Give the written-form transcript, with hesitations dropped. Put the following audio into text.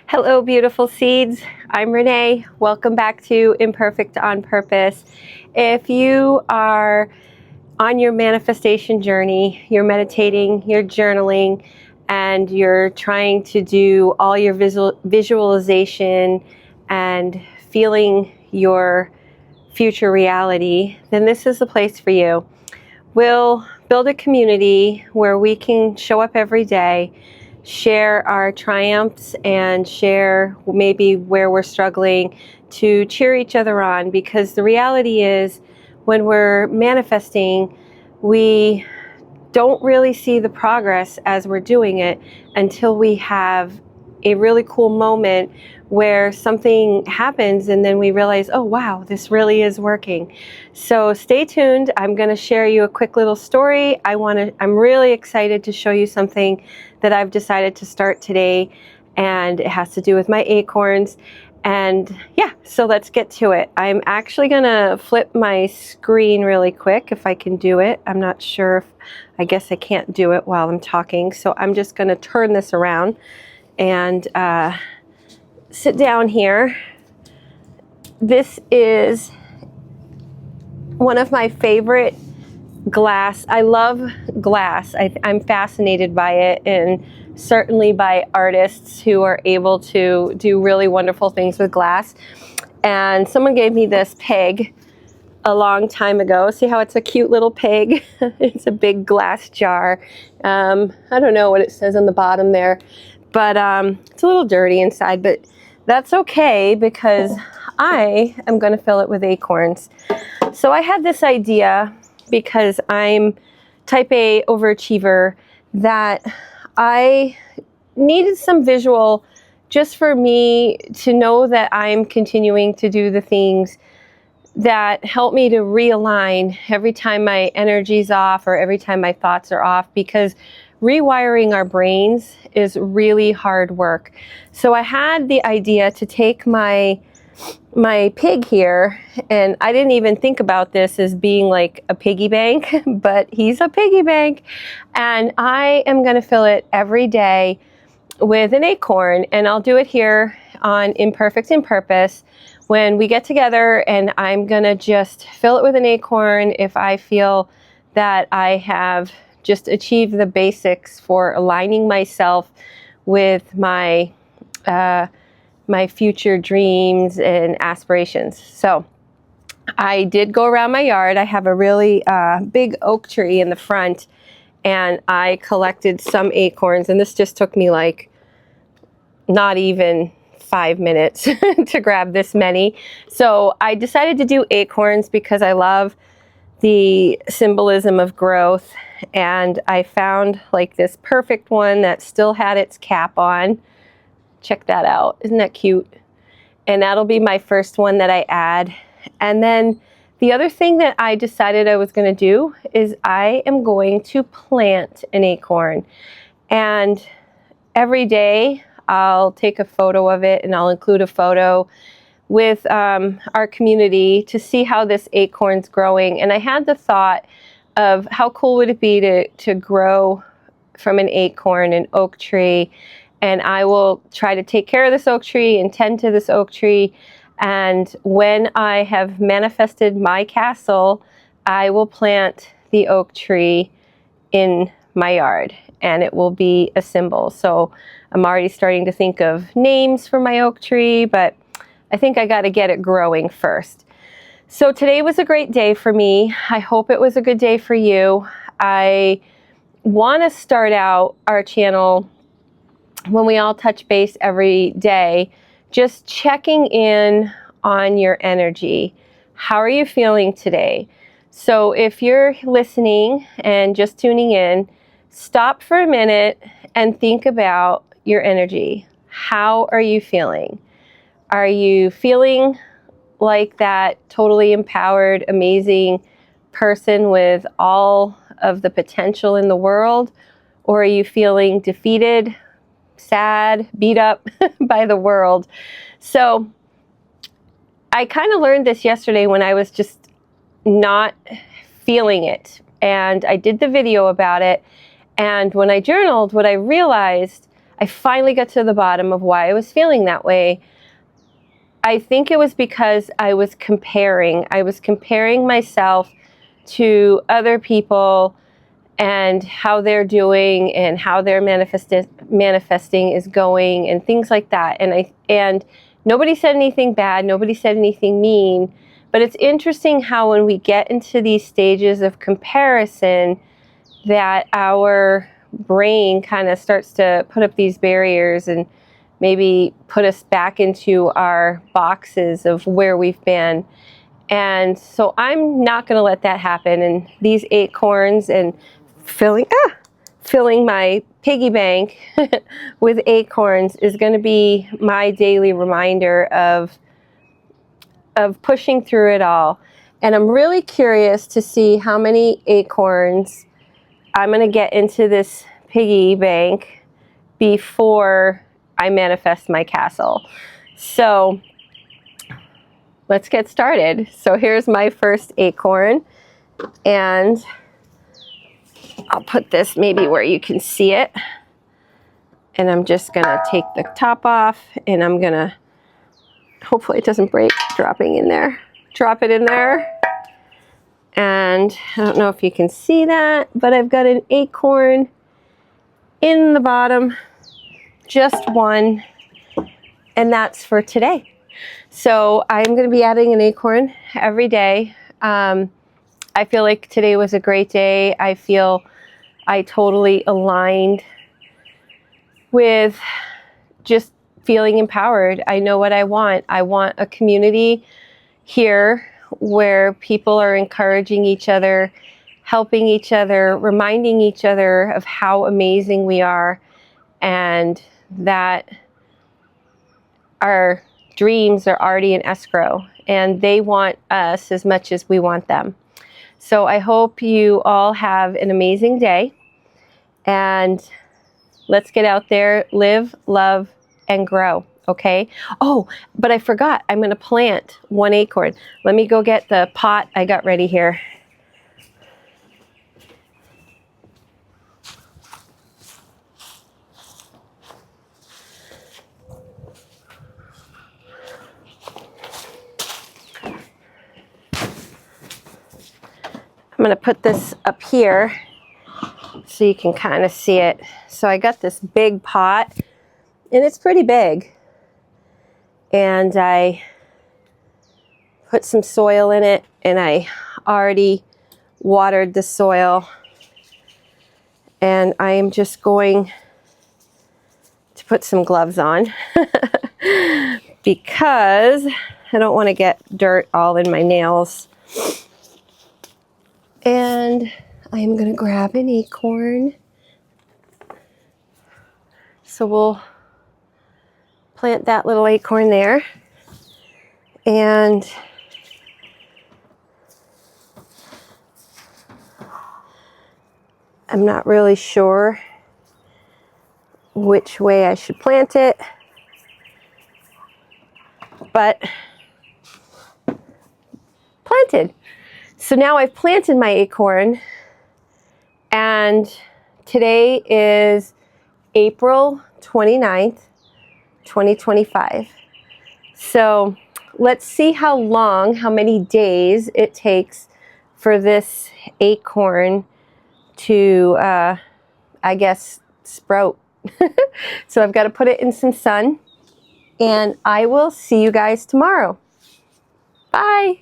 Hello, beautiful seeds. I'm Renee. Welcome back to Imperfect on Purpose. If you are on your manifestation journey, you're meditating, you're journaling, and you're trying to do all your visualization and feeling your future reality, then this is the place for you. We'll build a community where we can show up every day, share our triumphs, and share maybe where we're struggling to cheer each other on, because the reality is when we're manifesting, we don't really see the progress as we're doing it until we have a really cool moment where something happens and then we realize, oh wow, this really is working. So stay tuned. I'm going to share you a quick little story. I'm really excited to show you something that I've decided to start today, and it has to do with my acorns. And yeah, so let's get to it. I'm actually going to flip my screen really quick if I can do it. I'm not sure if, I guess I can't do it while I'm talking. So I'm just going to turn this around and sit down here. This is one of my favorite glass. I love glass. I'm fascinated by it, and certainly by artists who are able to do really wonderful things with glass. And someone gave me this pig a long time ago. See how it's a cute little pig? It's a big glass jar. I don't know what it says on the bottom there, but it's a little dirty inside, but that's okay because I am going to fill it with acorns. So I had this idea because I'm type A overachiever that I needed some visual just for me to know that I'm continuing to do the things that help me to realign every time my energy's off or every time my thoughts are off, because rewiring our brains is really hard work. So I had the idea to take my pig here, and I didn't even think about this as being like a piggy bank, but he's a piggy bank, and I am going to fill it every day with an acorn, and I'll do it here on Imperfect in Purpose when we get together, and I'm going to just fill it with an acorn if I feel that I have just achieved the basics for aligning myself with my my future dreams and aspirations. So I did go around my yard. I have a really big oak tree in the front, and I collected some acorns, and this just took me like not even 5 minutes to grab this many. So I decided to do acorns because I love the symbolism of growth, and I found like this perfect one that still had its cap on. Check that out. Isn't that cute? And that'll be my first one that I add. And then the other thing that I decided I was going to do is I am going to plant an acorn. And every day I'll take a photo of it, and I'll include a photo with our community to see how this acorn's growing. And I had the thought of how cool would it be to grow from an acorn an oak tree. And I will try to take care of this oak tree and tend to this oak tree. And when I have manifested my castle, I will plant the oak tree in my yard, and it will be a symbol. So I'm already starting to think of names for my oak tree, but I think I got to get it growing first. So today was a great day for me. I hope it was a good day for you. I want to start out our channel when we all touch base every day, just checking in on your energy. How are you feeling today? So if you're listening and just tuning in, stop for a minute and think about your energy. How are you feeling? Are you feeling like that totally empowered, amazing person with all of the potential in the world? Or are you feeling defeated, sad, beat up by the world? So I kind of learned this yesterday when I was just not feeling it. And I did the video about it. And when I journaled, what I realized, I finally got to the bottom of why I was feeling that way. I think it was because I was comparing. I was comparing myself to other people and how they're doing and how their manifesting is going and things like that. And nobody said anything bad. Nobody said anything mean. But it's interesting how when we get into these stages of comparison, that our brain kind of starts to put up these barriers and maybe put us back into our boxes of where we've been. And so I'm not going to let that happen. And these acorns and filling my piggy bank with acorns is going to be my daily reminder of pushing through it all. And I'm really curious to see how many acorns I'm going to get into this piggy bank before I manifest my castle. So let's get started. So here's my first acorn, and I'll put this maybe where you can see it. And I'm just going to take the top off, and I'm going to, hopefully it doesn't break, dropping in there. Drop it in there. And I don't know if you can see that, but I've got an acorn in the bottom, just one, and that's for today. So I'm going to be adding an acorn every day. I feel like today was a great day. I feel I totally aligned with just feeling empowered. I know what I want. I want a community here where people are encouraging each other, helping each other, reminding each other of how amazing we are, and that our dreams are already in escrow and they want us as much as we want them. So I hope you all have an amazing day, and let's get out there, live, love, and grow. Okay. Oh, but I forgot. I'm going to plant one acorn. Let me go get the pot I got ready here. I'm going to put this up here so you can kind of see it. So I got this big pot, and it's pretty big. And I put some soil in it, and I already watered the soil. And I am just going to put some gloves on because I don't want to get dirt all in my nails. And I'm going to grab an acorn. So we'll plant that little acorn there. And I'm not really sure which way I should plant it, but planted. So now I've planted my acorn, and today is April 29th, 2025. So let's see how many days it takes for this acorn to, I guess, sprout. So I've got to put it in some sun, and I will see you guys tomorrow. Bye.